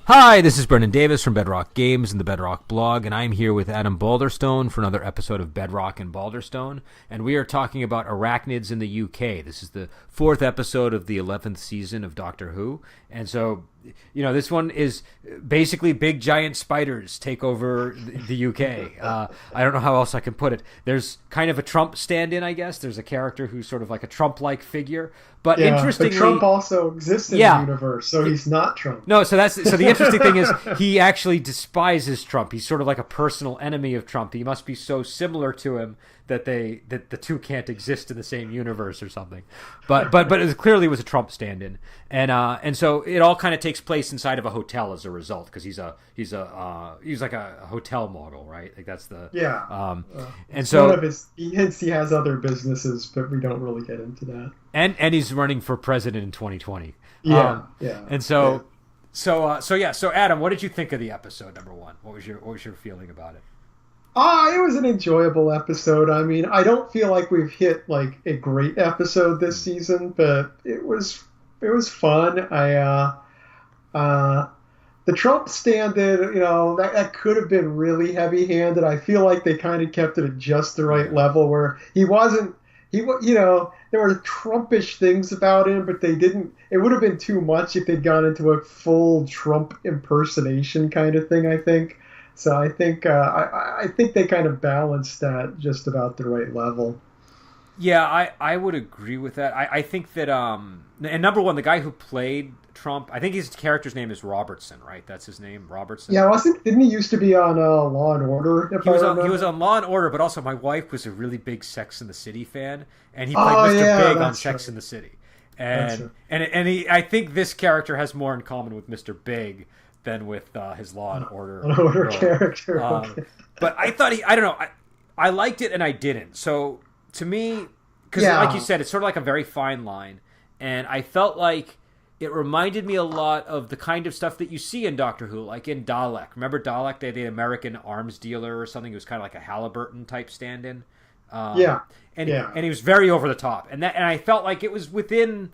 Hi, this is Brendan Davis from Bedrock Games and the Bedrock blog, and I'm here with Adam Balderstone for another episode of Bedrock and Balderstone, and we are talking about Arachnids in the UK. This is the fourth episode of the 11th season of Doctor Who, and so, this one is basically big giant spiders take over the UK. I don't know how else I can put it. There's kind of a Trump stand-in, I guess. There's a character who's sort of like a Trump-like figure, but interestingly, but Trump also exists in the universe, so he's not Trump. No, so the interesting thing is he actually despises Trump. He's sort of like a personal enemy of Trump. He must be so similar to him that the two can't exist in the same universe or something. But it clearly was a Trump stand-in, and so it all kind of takes place inside of a hotel as a result, because he's like a hotel model, right? Like that's the and so one of his he has other businesses, but we don't really get into that. And he's running for president in 2020. And so Adam, what did you think of the episode number one? What was your feeling about it? It was an enjoyable episode. I mean, I don't feel like we've hit like a great episode this season, but it was fun. The Trump stand-in, that could have been really heavy-handed. I feel like they kind of kept it at just the right level where there were Trumpish things about him, but they didn't. It would have been too much if they'd gone into a full Trump impersonation kind of thing, I think. So I think they kind of balanced that just about the right level. Yeah, I would agree with that. I think that and number one, the guy who played Trump, I think his character's name is Robertson, right? That's his name, Robertson. Yeah, didn't he used to be on Law and Order? He was on Law and Order, but also my wife was a really big Sex and the City fan, and he played Mr. Big on Sex and the City. And I think this character has more in common with Mr. Big than with his Law and Order character. But I thought I don't know, I liked it and I didn't. So to me, because like you said, it's sort of like a very fine line, and I felt like it reminded me a lot of the kind of stuff that you see in Doctor Who, like in Dalek. Remember Dalek? They had the American arms dealer or something. It was kind of like a Halliburton type stand-in. And he was very over the top, and I felt like it was within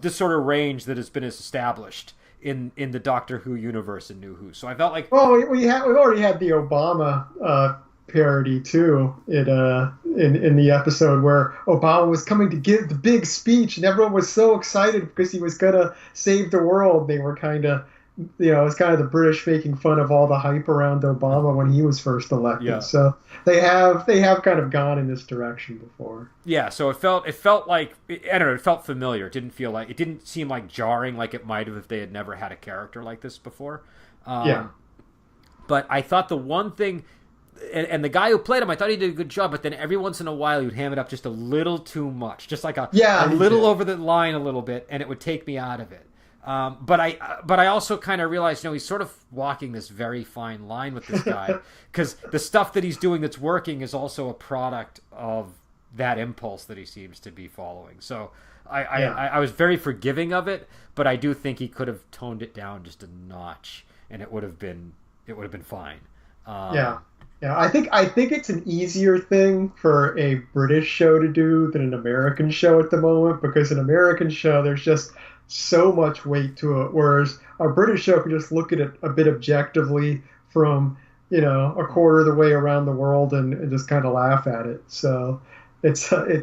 the sort of range that has been established in the Doctor Who universe in New Who. So I felt like we've already had the Obama parody too in the episode where Obama was coming to give the big speech and everyone was so excited because he was gonna save the world. They were kind of it's kind of the British making fun of all the hype around Obama when he was first elected. Yeah. So they have kind of gone in this direction before. Yeah, so it felt like, I don't know, it felt familiar. It didn't seem like jarring like it might have if they had never had a character like this before. But I thought the one thing, and the guy who played him, I thought he did a good job, but then every once in a while he would ham it up just a little too much, just like a little over the line a little bit, and it would take me out of it. But I also kind of realized, he's sort of walking this very fine line with this guy, because the stuff that he's doing that's working is also a product of that impulse that he seems to be following. So I was very forgiving of it, but I do think he could have toned it down just a notch, and it would have been fine. I think it's an easier thing for a British show to do than an American show at the moment, because an American show there's just so much weight to it, whereas a British show can just look at it a bit objectively from a quarter of the way around the world and just kind of laugh at it. So it's they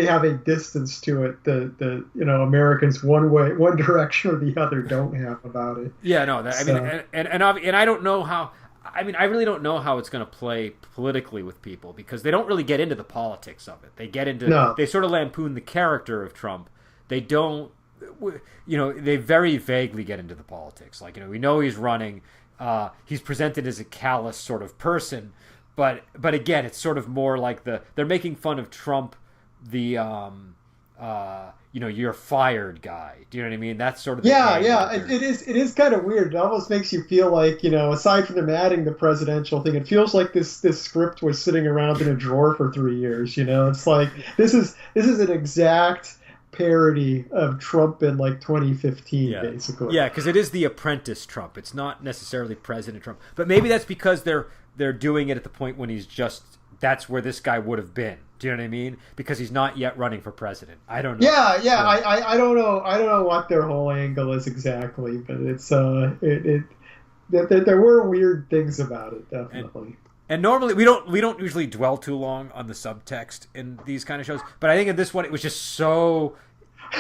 have a distance to it that Americans one direction or the other don't have about it. Yeah, no, and I don't know how. I mean, I really don't know how it's going to play politically with people, because they don't really get into the politics of it. They get into they sort of lampoon the character of Trump. They don't, they very vaguely get into the politics. Like, we know he's running. He's presented as a callous sort of person, but again, it's sort of more like they're making fun of Trump, you're fired guy. Do you know what I mean? That's sort of It is kind of weird. It almost makes you feel like, aside from them adding the presidential thing, it feels like this script was sitting around in a drawer for 3 years. It's like this is an exact parody of Trump in like 2015, basically. Yeah, because it is the Apprentice Trump. It's not necessarily President Trump, but maybe that's because they're doing it at the point when he's just, that's where this guy would have been. Do you know what I mean? Because he's not yet running for president. I don't know. Yeah. I don't know. I don't know what their whole angle is exactly, but it's there were weird things about it, definitely. And normally we don't usually dwell too long on the subtext in these kind of shows, but I think in this one it was just so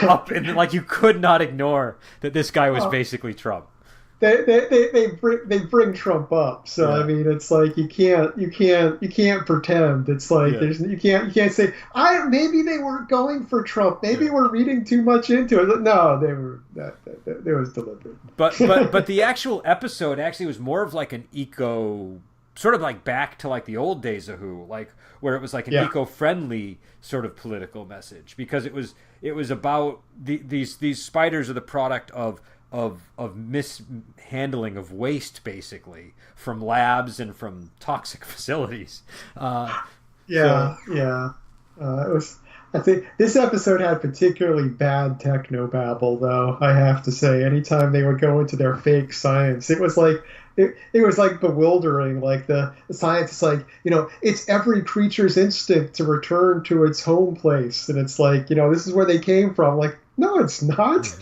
up and like you could not ignore that this guy was basically Trump. They bring Trump up, so I mean it's like you can't pretend. It's like you can't say maybe they weren't going for Trump. Maybe we're reading too much into it. No, they were it was deliberate. But the actual episode actually was more of like an eco, sort of like back to like the old days of Who, like where it was like an eco-friendly sort of political message, because it was about these spiders are the product of mishandling of waste, basically, from labs and from toxic facilities. It was. I think this episode had particularly bad technobabble, though. I have to say, anytime they would go into their fake science, it was like it was like bewildering. Like the science is like, it's every creature's instinct to return to its home place, and it's like, this is where they came from. Like, no, it's not.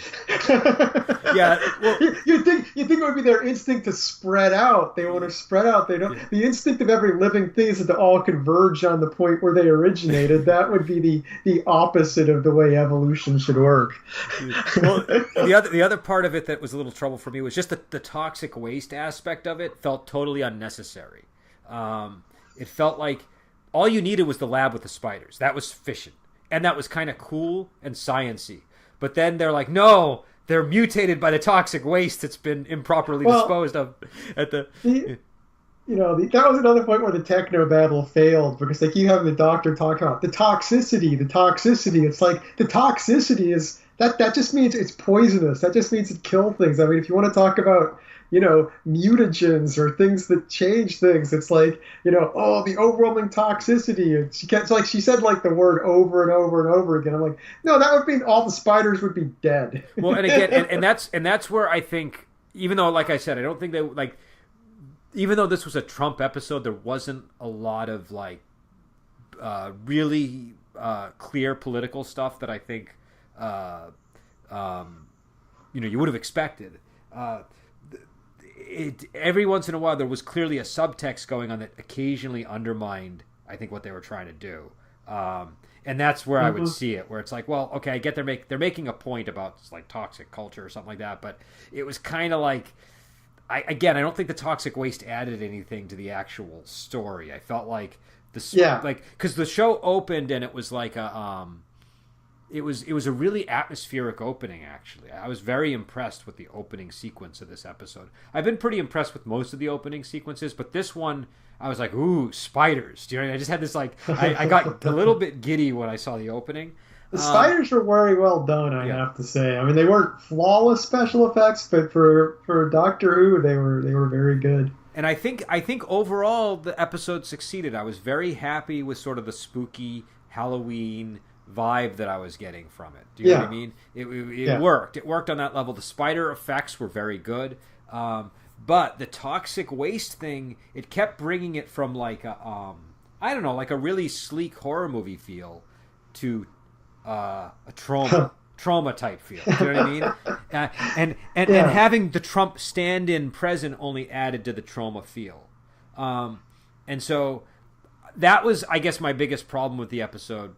Yeah, well, you think it would be their instinct to spread out. They want to spread out. They don't. The instinct of every living thing is to all converge on the point where they originated. That would be the opposite of the way evolution should work. Well, the other part of it that was a little trouble for me was just the toxic waste aspect of it felt totally unnecessary. It felt like all you needed was the lab with the spiders. That was sufficient, and that was kind of cool and science-y. But then they're like, no, they're mutated by the toxic waste that's been improperly disposed of at the. That was another point where the technobabble failed, because they keep having the doctor talk about the toxicity. It's like the toxicity is that just means it's poisonous. That just means it kills things. I mean, if you want to talk about mutagens or things that change things, it's like, the overwhelming toxicity. And she said like the word over and over and over again. I'm like, no, that would mean all the spiders would be dead. Well, and again, and that's where I think, even though, like I said, I don't think they even though this was a Trump episode, there wasn't a lot of like really clear political stuff that I think you would have expected. Every once in a while there was clearly a subtext going on that occasionally undermined, I think, what they were trying to do, and that's where I would see it, where it's like, well, okay, I get they're making a point about like toxic culture or something like that, but it was kind of like, I don't think the toxic waste added anything to the actual story. I felt like because the show opened and it was like it was a really atmospheric opening, actually. I was very impressed with the opening sequence of this episode. I've been pretty impressed with most of the opening sequences, but this one, I was like, ooh, spiders. Do you know what I mean? I just had this, like, I got a little bit giddy when I saw the opening. The spiders were very well done, I have to say. I mean, they weren't flawless special effects, but for Doctor Who, they were very good. And I think overall the episode succeeded. I was very happy with sort of the spooky Halloween vibe that I was getting from it. Do you know what I mean? It worked. It worked on that level. The spider effects were very good. But the toxic waste thing, it kept bringing it from like a like a really sleek horror movie feel to a trauma type feel. Do you know what I mean? And having the Trump stand-in present only added to the trauma feel. And so that was, I guess, my biggest problem with the episode,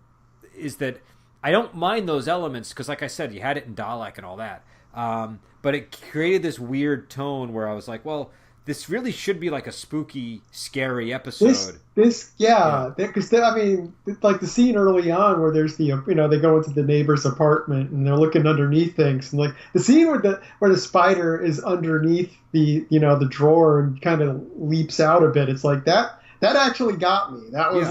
is that I don't mind those elements because, like I said, you had it in Dalek and all that. But it created this weird tone where I was like, well, this really should be like a spooky, scary episode. Because I mean, like the scene early on where there's the, they go into the neighbor's apartment and they're looking underneath things, and like the scene where the spider is underneath the, the drawer and kind of leaps out a bit. It's like that. That actually got me. That was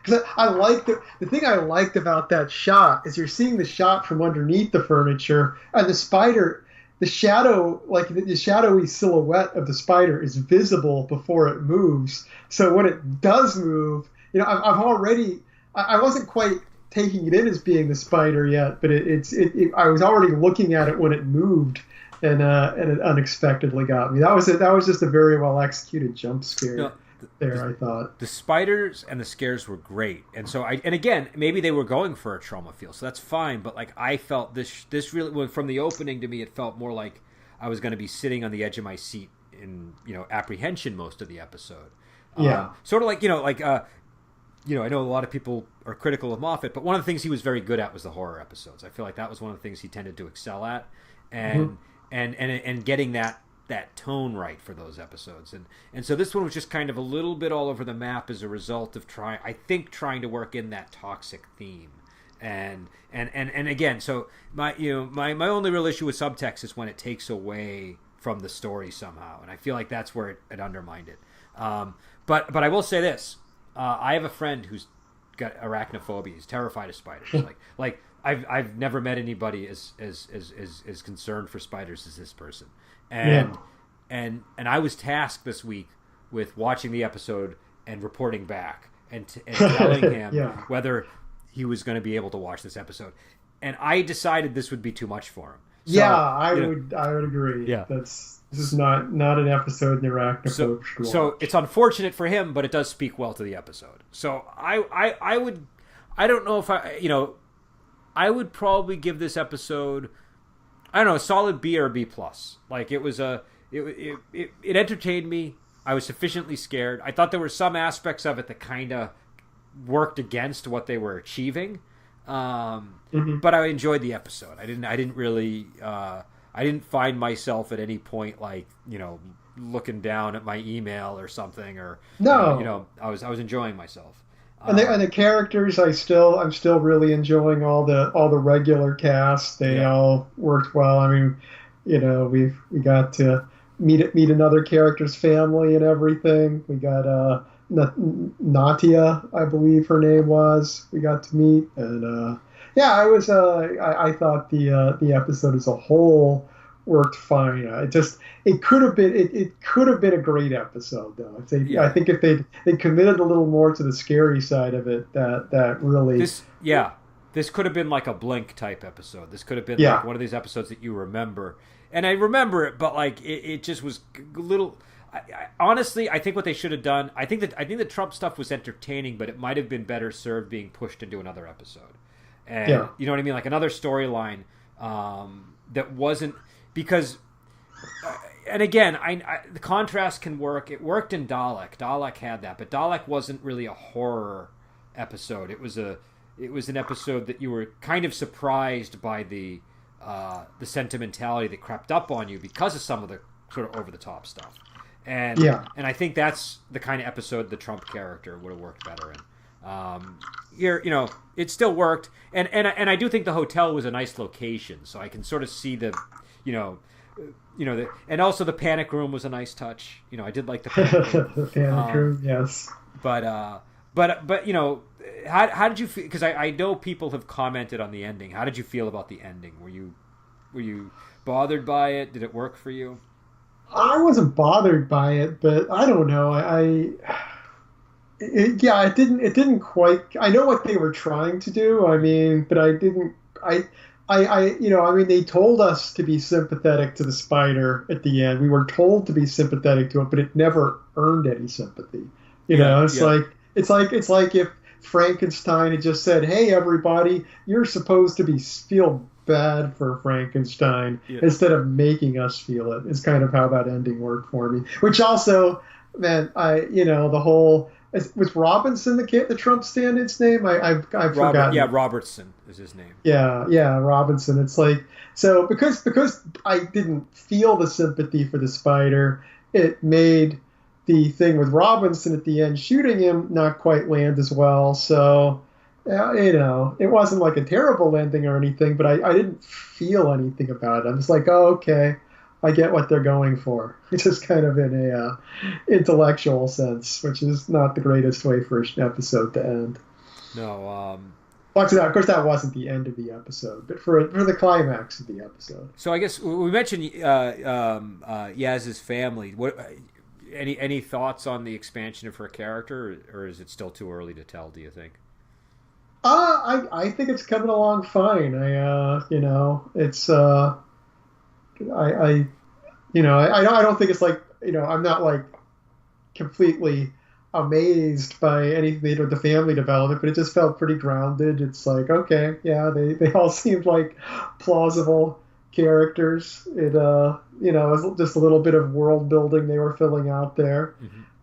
because I liked it. The thing I liked about that shot is you're seeing the shot from underneath the furniture, and the spider, the shadow, like the shadowy silhouette of the spider is visible before it moves. So when it does move, I wasn't quite taking it in as being the spider yet, but I was already looking at it when it moved. And it unexpectedly got me. That was just a very well executed jump scare. I thought the spiders and the scares were great, and so and again, maybe they were going for a trauma feel, so that's fine. But like, I felt this really, from the opening to me, it felt more like I was going to be sitting on the edge of my seat in apprehension most of the episode. Sort of like I know a lot of people are critical of Moffat, but one of the things he was very good at was the horror episodes. I feel like that was one of the things he tended to excel at, and getting that tone right for those episodes. And so this one was just kind of a little bit all over the map as a result of trying to work in that toxic theme. And again, so my only real issue with subtext is when it takes away from the story somehow, and I feel like that's where it undermined it. But I will say this. I have a friend who's got arachnophobia. He's terrified of spiders. like I've never met anybody as concerned for spiders as this person. And I was tasked this week with watching the episode and reporting back and telling him whether he was going to be able to watch this episode. And I decided this would be too much for him. So, I would agree. Yeah. This is not an episode in the arachnophobe should watch. So it's unfortunate for him, but it does speak well to the episode. So I don't know if I would probably give this episode, I don't know, a solid B or a B plus. Like, it was it entertained me. I was sufficiently scared. I thought there were some aspects of it that kind of worked against what they were achieving. But I enjoyed the episode. I didn't really I didn't find myself at any point like, looking down at my email or something, or I was enjoying myself. And the characters, I'm still really enjoying all the regular cast. They all worked well. I mean, we got to meet another character's family and everything. We got Natia, I believe her name was. We got to meet, and I thought the episode as a whole worked fine. It could have been a great episode though. I think if they committed a little more to the scary side of it, that really this could have been like a Blink type episode. This could have been like one of these episodes that you remember, and I remember it, but like it just was a little. Honestly, I think what they should have done. I think the Trump stuff was entertaining, but it might have been better served being pushed into another episode. And you know what I mean, like another storyline that wasn't, because. And again, the contrast can work. It worked in Dalek. Dalek had that, but Dalek wasn't really a horror episode. It was an episode that you were kind of surprised by the sentimentality that crept up on you because of some of the sort of over the top stuff. And I think that's the kind of episode the Trump character would have worked better in. Here, it still worked, and I do think the hotel was a nice location, so I can sort of see the, and also the panic room was a nice touch. I did like the panic room. The panic room, yes. But how did you feel? Because I know people have commented on the ending. How did you feel about the ending? Were you bothered by it? Did it work for you? I wasn't bothered by it, but I don't know. It didn't quite. I know what they were trying to do. I mean, but I didn't. They told us to be sympathetic to the spider at the end. We were told to be sympathetic to it, but it never earned any sympathy. It's like if Frankenstein had just said, "Hey, everybody, you're supposed to feel bad for Frankenstein," instead of making us feel it. It's kind of how that ending worked for me. Which also meant the whole. Was Robinson the Trump stand-in's name? I've forgotten. Yeah, Robertson is his name. Yeah, Robinson. It's like, so because I didn't feel the sympathy for the spider, it made the thing with Robinson at the end shooting him not quite land as well. So, it wasn't like a terrible ending or anything, but I didn't feel anything about it. I'm just like, oh, okay. I get what they're going for. It's just kind of in a intellectual sense, which is not the greatest way for an episode to end. No. Of course, that wasn't the end of the episode, but for the climax of the episode. So I guess we mentioned Yaz's family. What any thoughts on the expansion of her character, or is it still too early to tell? Do you think? I think it's coming along fine. It's. I don't think it's like, I'm not like completely amazed by anything with the family development, but it just felt pretty grounded. It's like, okay, yeah, they all seemed like plausible characters. It it was just a little bit of world building they were filling out there,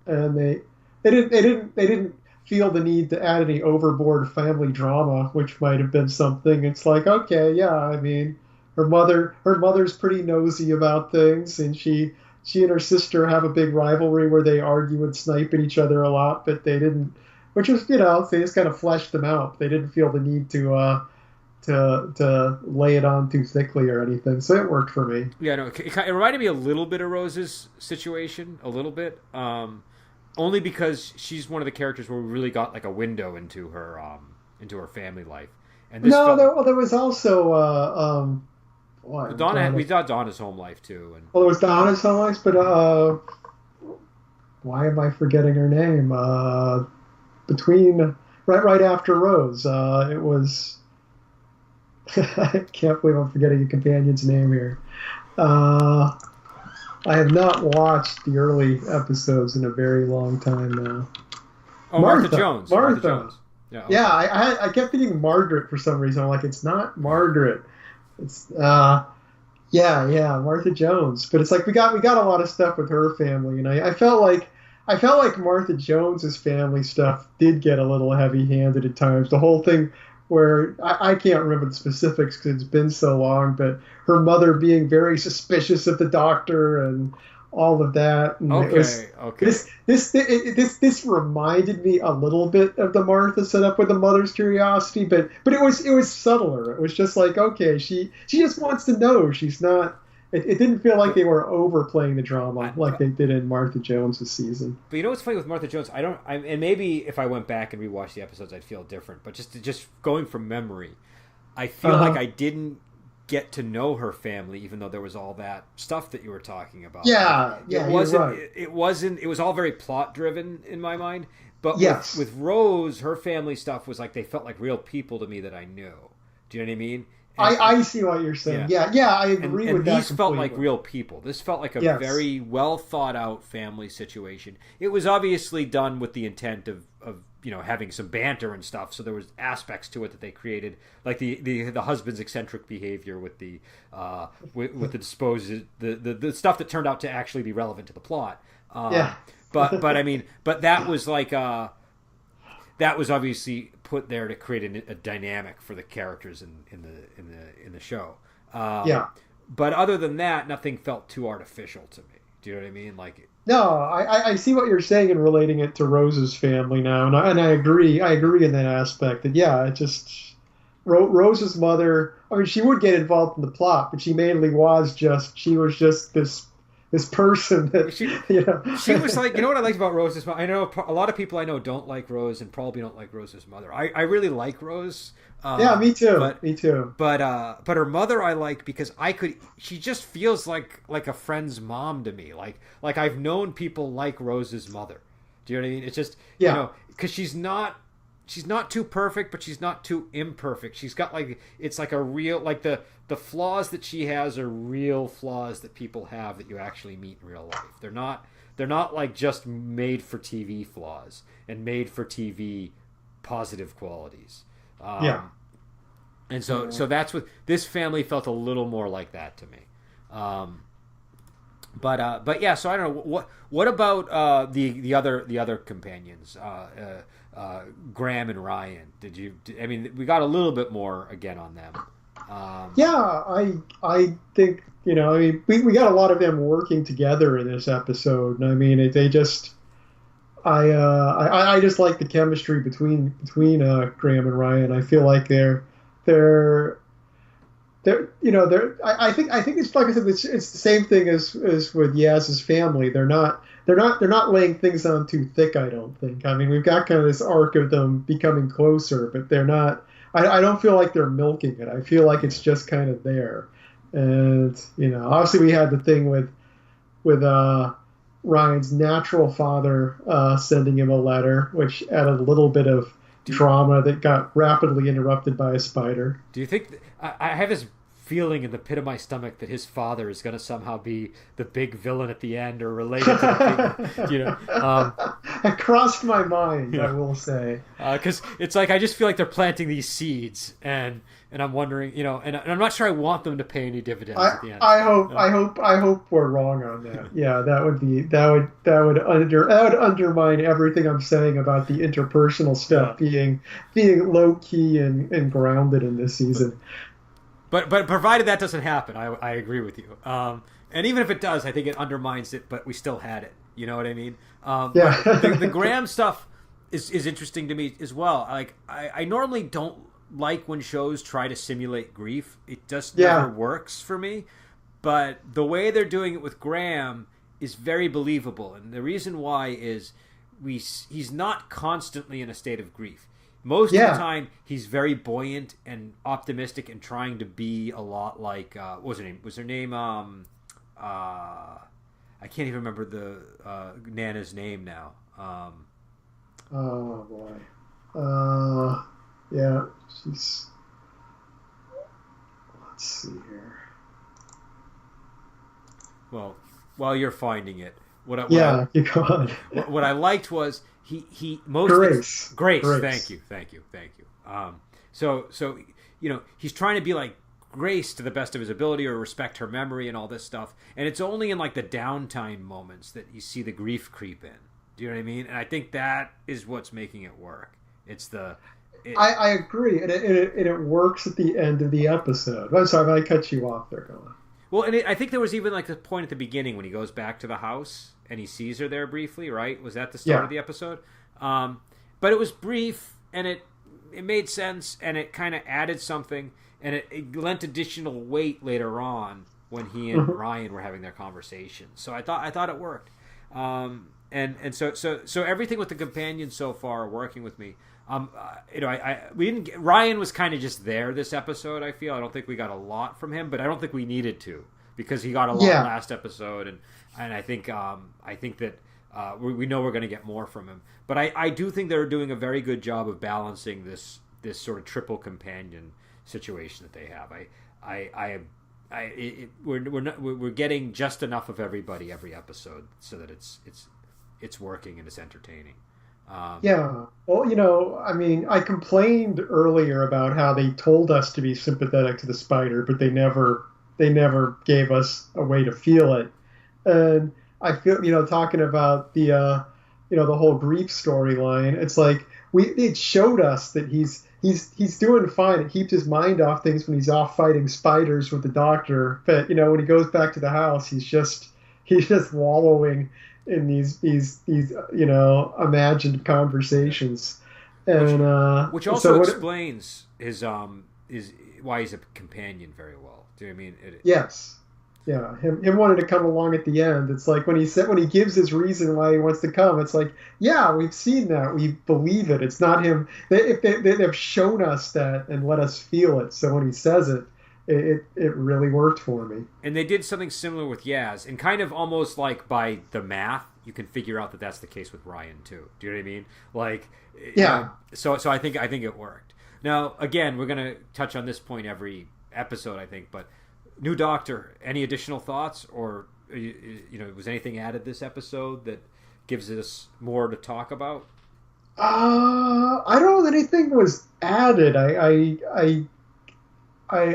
and they didn't feel the need to add any overboard family drama, which might have been something. It's like, okay, yeah, I mean, her mother's pretty nosy about things, and she and her sister have a big rivalry where they argue and snipe at each other a lot, but they didn't, which was, they just kind of fleshed them out. They didn't feel the need to lay it on too thickly or anything, so it worked for me. Yeah, no, it reminded me a little bit of Rose's situation, a little bit, only because she's one of the characters where we really got like a window into her family life. And this there was also we got Donna's home life too, and there was Donna's home life, but why am I forgetting her name? Between right after Rose, it was. I can't believe I'm forgetting a companion's name here. I have not watched the early episodes in a very long time now. Oh, Martha Jones. Martha Jones. Yeah, okay. Yeah. I kept thinking Margaret for some reason. I'm like, it's not Margaret. It's Martha Jones. But it's like we got a lot of stuff with her family, and I felt like Martha Jones's family stuff did get a little heavy-handed at times. The whole thing where I can't remember the specifics because it's been so long, but her mother being very suspicious of the doctor and all of that. And okay. This reminded me a little bit of the Martha setup with the mother's curiosity, but it was subtler. It was just like, okay, she just wants to know. She's not. It didn't feel like they were overplaying the drama like they did in Martha Jones' season. But you know what's funny with Martha Jones? And maybe if I went back and rewatched the episodes, I'd feel different. But just going from memory, I feel like I didn't get to know her family, even though there was all that stuff that you were talking about. Yeah, it wasn't. Right. It wasn't. It was all very plot driven in my mind. But with Rose, her family stuff was like they felt like real people to me that I knew. Do you know what I mean? I see what you're saying. Yeah, I agree with that. And these felt like real people. This felt like a very well thought out family situation. It was obviously done with the intent of having some banter and stuff. So there was aspects to it that they created, like the husband's eccentric behavior with the with the the stuff that turned out to actually be relevant to the plot. But that was like that was obviously put there to create a dynamic for the characters in the show. But other than that, nothing felt too artificial to me. Do you know what I mean? Like, no, I see what you're saying and relating it to Rose's family now, and I agree. I agree in that aspect. That it just Rose's mother. I mean, she would get involved in the plot, but she mainly was just this person that she was like, what I liked about Rose's mother. I know a lot of people I know don't like Rose and probably don't like Rose's mother. I really like Rose. Me too. Me too. But her mother I like because she just feels like a friend's mom to me. Like I've known people like Rose's mother. Do you know what I mean? It's just because she's not too perfect, but she's not too imperfect. She's got it's like a real, like the flaws that she has are real flaws that people have that you actually meet in real life. They're not like just made for TV flaws and made for TV positive qualities. And so that's what this family felt a little more like that to me. But yeah, so I don't know what about the other companions, Graham and Ryan. We got a little bit more again on them. I think we got a lot of them working together in this episode, and I mean they just I just like the chemistry between Graham and Ryan. I feel like they're I think it's like I said, it's the same thing as with Yaz's family. They're not laying things on too thick, I don't think. I mean, we've got kind of this arc of them becoming closer, but they're not. I don't feel like they're milking it. I feel like it's just kind of there. And obviously we had the thing with Ryan's natural father sending him a letter, which added a little bit of drama that got rapidly interrupted by a spider. Do you think I have this feeling in the pit of my stomach that his father is going to somehow be the big villain at the end or related to the big, it crossed my mind, I will say. Because it's like I just feel like they're planting these seeds, and I'm wondering, and I'm not sure I want them to pay any dividends at the end. I hope we're wrong on that. Yeah, that would undermine everything I'm saying about the interpersonal stuff being low key and grounded in this season. But provided that doesn't happen, I agree with you. And even if it does, I think it undermines it. But we still had it. You know what I mean? The Graham stuff is interesting to me as well. Like I normally don't like when shows try to simulate grief. It just never works for me. But the way they're doing it with Graham is very believable, and the reason why is he's not constantly in a state of grief. Most of the time, he's very buoyant and optimistic and trying to be a lot like what was her name? Was her name I can't even remember the Nana's name now. Oh boy. Yeah, she's. Let's see here. Well, while you're finding it, you go on. What I liked was he most Grace. Thank you. So he's trying to be like Grace to the best of his ability, or respect her memory and all this stuff. And it's only in like the downtime moments that you see the grief creep in. Do you know what I mean? And I think that is what's making it work. It's I agree, and it works at the end of the episode. I'm sorry if I cut you off there, go on. Well, and I think there was even like the point at the beginning when he goes back to the house and he sees her there briefly, right? Was that the start of the episode? But it was brief, and it made sense, and it kind of added something, and it lent additional weight later on when he and Ryan were having their conversation. So I thought it worked, and so everything with the companions so far working with me. We didn't get, Ryan was kind of just there this episode. I don't think we got a lot from him, but I don't think we needed to, because he got a lot last episode, and I think that we know we're going to get more from him. But I do think they're doing a very good job of balancing this sort of triple companion situation that they have. We're getting just enough of everybody every episode so that it's working and it's entertaining. Well, I mean, I complained earlier about how they told us to be sympathetic to the spider, but they never gave us a way to feel it. And I feel, talking about the whole grief storyline, it's like it showed us that he's doing fine. It keeps his mind off things when he's off fighting spiders with the doctor. But when he goes back to the house, he's just wallowing in these imagined conversations, and which also explains his why he's a companion very well. Do you know what I mean? Yes, yeah. Him wanting to come along at the end. It's like when he gives his reason why he wants to come. It's like, yeah, we've seen that. We believe it. It's not him. They've shown us that and let us feel it. So when he says it. It really worked for me. And they did something similar with Yaz, and kind of almost like by the math, you can figure out that that's the case with Ryan too. Do you know what I mean? Like, yeah. So I think it worked. Now, again, we're gonna touch on this point every episode, I think. But new Doctor, any additional thoughts, or was anything added this episode that gives us more to talk about? I don't know that anything was added. I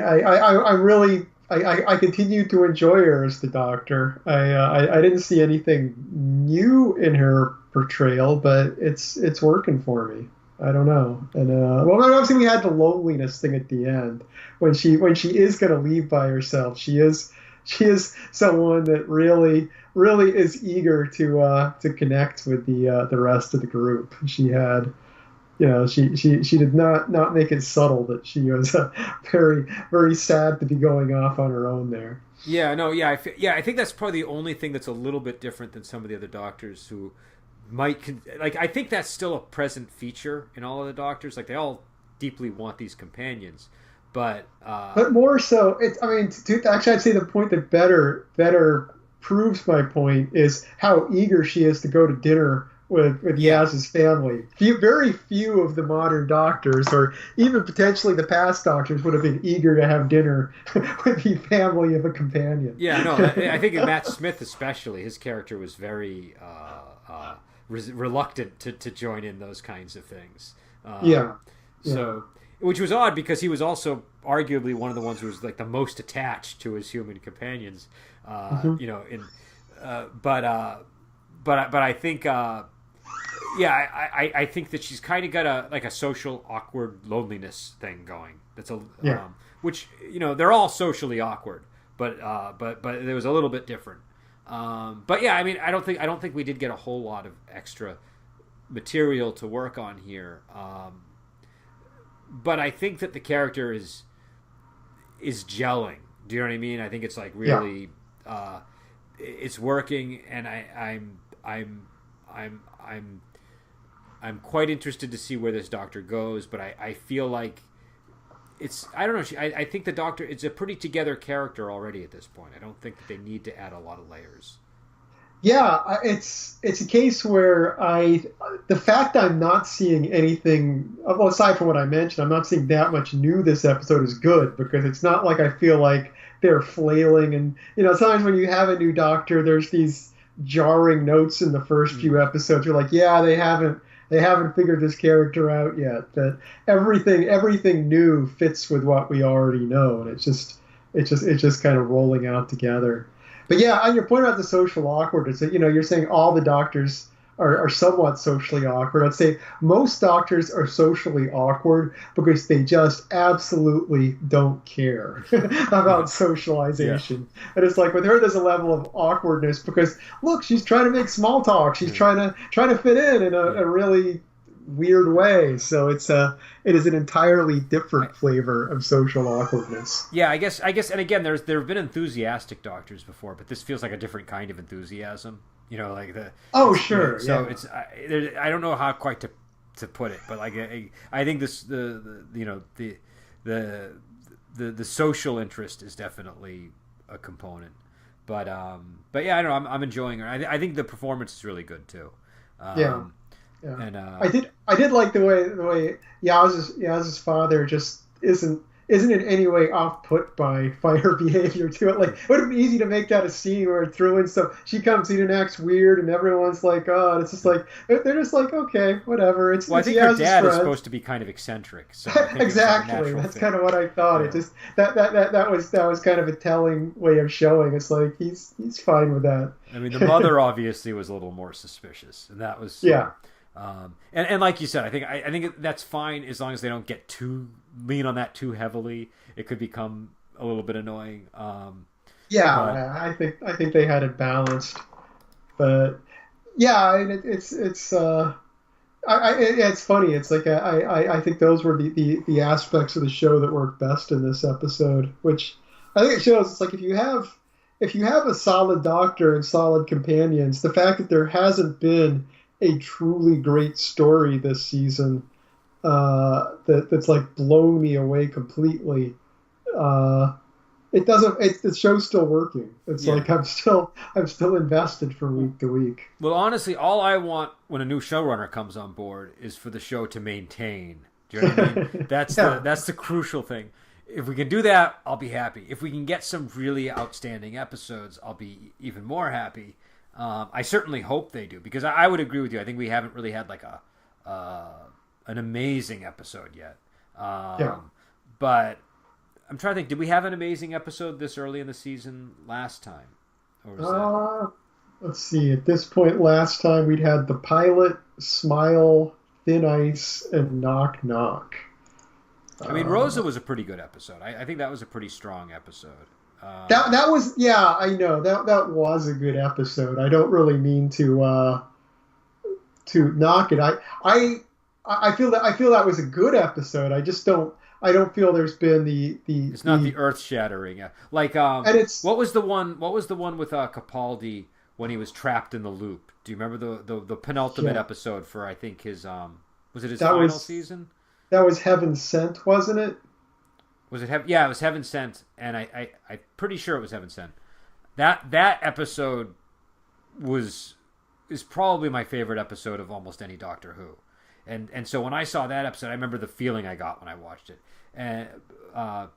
continue to enjoy her as the Doctor. I didn't see anything new in her portrayal, but it's working for me. I don't know. And obviously we had the loneliness thing at the end when she is going to leave by herself. She is someone that really is eager to connect with the rest of the group. She had. She did not make it subtle that she was very, very sad to be going off on her own there. I think that's probably the only thing that's a little bit different than some of the other Doctors who might I think that's still a present feature in all of the Doctors. Like, they all deeply want these companions, but more so, actually, I'd say the point that better proves my point is how eager she is to go to dinner with Yaz's family. Very few of the modern doctors, or even potentially the past doctors, would have been eager to have dinner with the family of a companion. Yeah, no, I think Matt Smith especially, his character was very reluctant to join in those kinds of things. So, which was odd because he was also arguably one of the ones who was like the most attached to his human companions. You know, but I think. I think that she's kind of got a social awkward loneliness thing going. That's which, you know, they're all socially awkward, but it was a little bit different. But yeah, I mean, I don't think we did get a whole lot of extra material to work on here. But I think that the character is gelling. Do you know what I mean? I think it's like really, it's working, and I'm quite interested to see where this Doctor goes, but I feel like I don't know. I think the Doctor, it's a pretty together character already at this point. I don't think that they need to add a lot of layers. Yeah, it's a case where the fact I'm not seeing anything, well, aside from what I mentioned, I'm not seeing that much new this episode is good, because it's not like I feel like they're flailing, and, you know, sometimes when you have a new Doctor, there's these jarring notes in the first few episodes. You're like, yeah, they haven't figured this character out yet. That everything new fits with what we already know, and it's just kind of rolling out together. But yeah, on your point about the social awkwardness, you know, you're saying all the doctors are somewhat socially awkward. I'd say most doctors are socially awkward because they just absolutely don't care about socialization. Yeah. And it's like with her, there's a level of awkwardness because, look, she's trying to make small talk. She's trying to fit in a really weird way. So it is an entirely different flavor of social awkwardness. Yeah, I guess, and again, there have been enthusiastic doctors before, but this feels like a different kind of enthusiasm. You know, like sure. So it's I don't know how quite to put it, but like I think this the social interest is definitely a component. But yeah, I don't know. I'm enjoying her. I think the performance is really good too. Yeah. And I did like the way Yaz's father just isn't in any way off-put by her behavior to it. Like, it would have been easy to make that a scene where it threw in stuff. She comes in and acts weird, and everyone's like, oh, and it's just like, they're just like, okay, whatever. I think her dad is supposed to be kind of eccentric. So exactly. That's kind of what I thought. Yeah. It just that was kind of a telling way of showing. It's like he's fine with that. I mean, the mother obviously was a little more suspicious, and that was and like you said, I think that's fine as long as they don't get too lean on that too heavily. It could become a little bit annoying. I think they had it balanced, but yeah, it's funny. It's like I think those were the aspects of the show that worked best in this episode, which I think it shows. It's like if you have a solid Doctor and solid companions, the fact that there hasn't been a truly great story this season that's like blown me away completely. The show's still working. It's like I'm still invested from week to week. Well, honestly, all I want when a new showrunner comes on board is for the show to maintain. Do you know what I mean? That's the crucial thing. If we can do that, I'll be happy. If we can get some really outstanding episodes, I'll be even more happy. I certainly hope they do, because I would agree with you. I think we haven't really had like an amazing episode yet. But I'm trying to think, did we have an amazing episode this early in the season last time? Or was let's see. At this point last time, we'd had the pilot, Smile, Thin Ice, and Knock Knock. I mean, Rosa was a pretty good episode. I think that was a pretty strong episode. That was, yeah, I know that was a good episode. I don't really mean to knock it. I feel that was a good episode. I just don't feel there's been the it's not the earth shattering like and it's what was the one with Capaldi when he was trapped in the loop? Do you remember the penultimate episode for, I think, his was it his final season? That was Heaven Sent, wasn't it? Was it it was Heaven Sent, and I'm pretty sure it was Heaven Sent. That episode was is probably my favorite episode of almost any Doctor Who. And so when I saw that episode, I remember the feeling I got when I watched it. And oh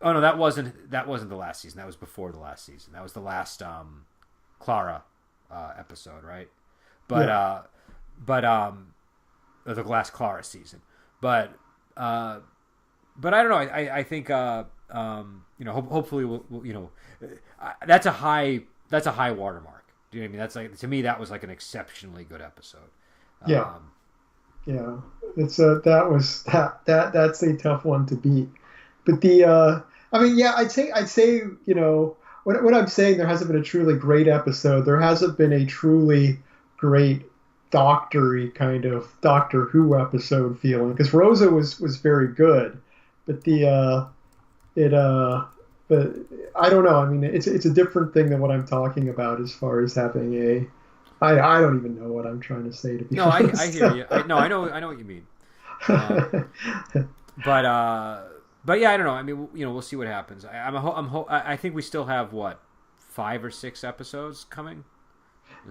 no, that wasn't the last season. That was before the last season. That was the last Clara episode, right? But the last Clara season. But I don't know. I think hopefully we'll that's a high watermark. Do you know what I mean? That's like, to me, that was like an exceptionally good episode. Yeah. It's that's a tough one to beat. But I'd say when I'm saying there hasn't been a truly great episode, there hasn't been a truly great doctor-y kind of Doctor Who episode feeling, because Rosa was very good, but but I don't know. I mean, it's a different thing than what I'm talking about as far as having I don't even know what I'm trying to say, to be honest. I hear you. I know what you mean. But yeah, I don't know. I mean, we'll see what happens. I think we still have 5 or 6 episodes coming.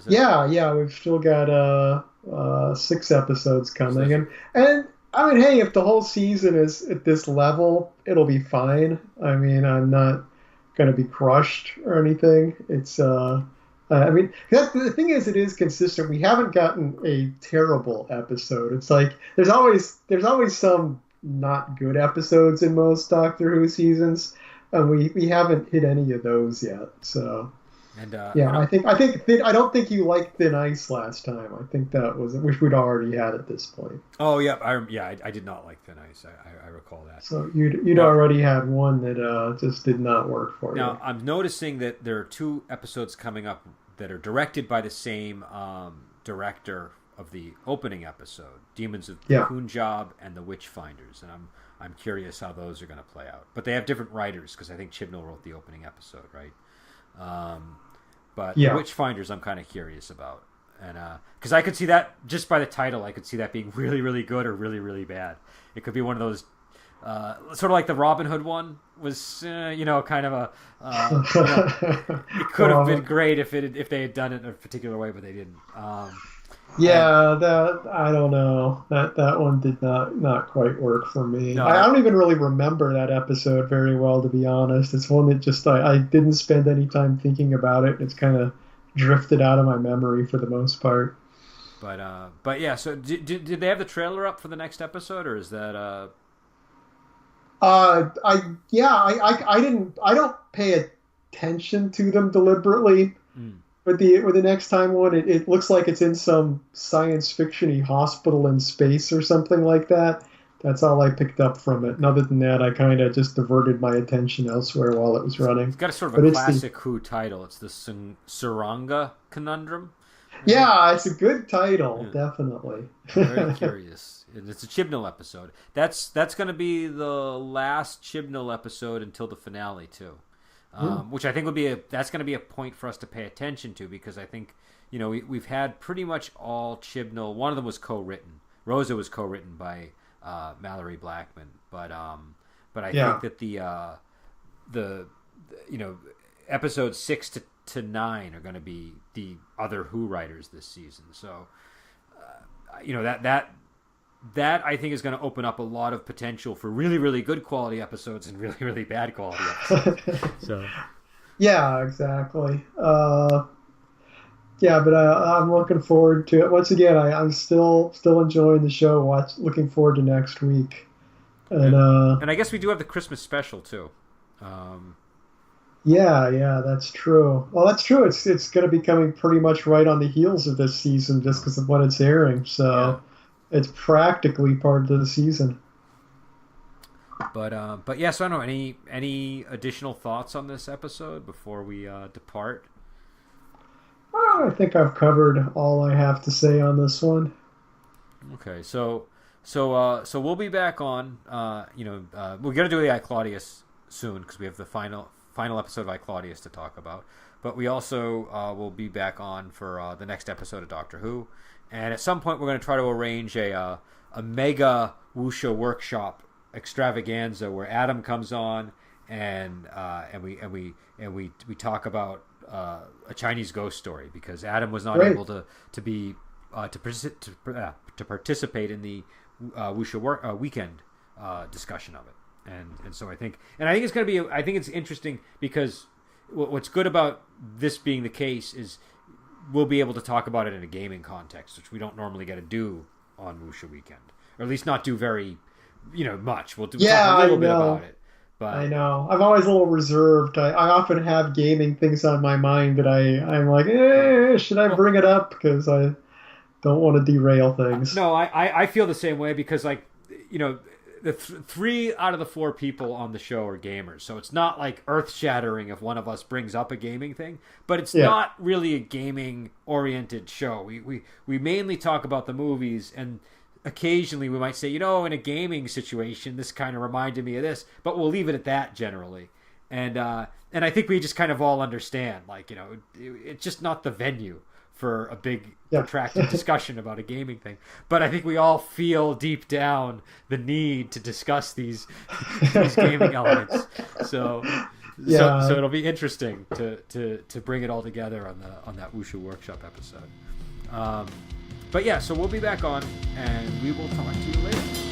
Yeah, we've still got 6 episodes coming, and I mean, hey, if the whole season is at this level, it'll be fine. I mean, I'm not going to be crushed or anything. It's I mean, the thing is, it is consistent. We haven't gotten a terrible episode. It's like there's always some not good episodes in most Doctor Who seasons, and we haven't hit any of those yet. So. And I don't think you liked Thin Ice last time. I think that was, which we'd already had at this point. Oh yeah, I did not like Thin Ice. I recall that. So you'd already had one that just did not work for you. Now I'm noticing that there are 2 episodes coming up that are directed by the same director of the opening episode, Demons of Punjab and The Witchfinders, and I'm curious how those are going to play out. But they have different writers, because I think Chibnall wrote the opening episode, right? But The Witchfinders I'm kind of curious about. And because I could see that, just by the title, I could see that being really, really good or really, really bad. It could be one of those, sort of like the Robin Hood one was, kind of a, it could have been great if they had done it in a particular way, but they didn't. That I don't know. That one did not quite work for me. No, I don't even really remember that episode very well, to be honest. It's one that just I didn't spend any time thinking about it. It's kind of drifted out of my memory for the most part. But yeah. So did they have the trailer up for the next episode, or is that? I don't pay attention to them deliberately. With the next time one, it looks like it's in some science fiction-y hospital in space or something like that. That's all I picked up from it. And other than that, I kind of just diverted my attention elsewhere while it was running. It's got a sort of a classic Who title. It's the Suranga Conundrum. Yeah, it's a good title, definitely. I'm very curious. It's a Chibnall episode. That's going to be the last Chibnall episode until the finale, too. Which I think that's going to be a point for us to pay attention to, because I think, we've had pretty much all Chibnall. One of them was co-written. Rosa was co-written by Mallory Blackman, but I think that the episodes 6 to 9 are going to be the other Who writers this season. So that I think is going to open up a lot of potential for really, really good quality episodes and really, really bad quality episodes. So, yeah, exactly. But I'm looking forward to it. Once again, I'm still enjoying the show. Looking forward to next week. And I guess we do have the Christmas special too. Yeah, that's true. Well, that's true. It's going to be coming pretty much right on the heels of this season, just because of when it's airing. So. Yeah. It's practically part of the season. But yeah, so I don't know, any additional thoughts on this episode before we depart? I think I've covered all I have to say on this one. Okay, so we'll be back on. We're gonna do the iClaudius soon, because we have the final episode of iClaudius to talk about. But we also will be back on for the next episode of Doctor Who. And at some point, we're going to try to arrange a mega wuxia workshop extravaganza where Adam comes on and we talk about a Chinese ghost story because Adam was not able to participate in the wuxia weekend discussion of it, and so I think it's going to be I think it's interesting because what's good about this being the case is we'll be able to talk about it in a gaming context, which we don't normally get to do on wuxia weekend, or at least not do very much. We'll talk a little bit about it. But I know. I'm always a little reserved. I often have gaming things on my mind that I'm like, should I bring it up? Because I don't want to derail things. No, I feel the same way because, like, the 3 out of the 4 people on the show are gamers. So it's not like earth-shattering if one of us brings up a gaming thing. But it's not really a gaming-oriented show. We mainly talk about the movies, and occasionally we might say, in a gaming situation, this kind of reminded me of this, but we'll leave it at that generally. And I think we just kind of all understand, like, it's just not the venue for a big protracted discussion about a gaming thing. But I think we all feel deep down the need to discuss these gaming elements. So it'll be interesting to bring it all together on that Wuxia Workshop episode. But yeah, so we'll be back on, and we will talk to you later.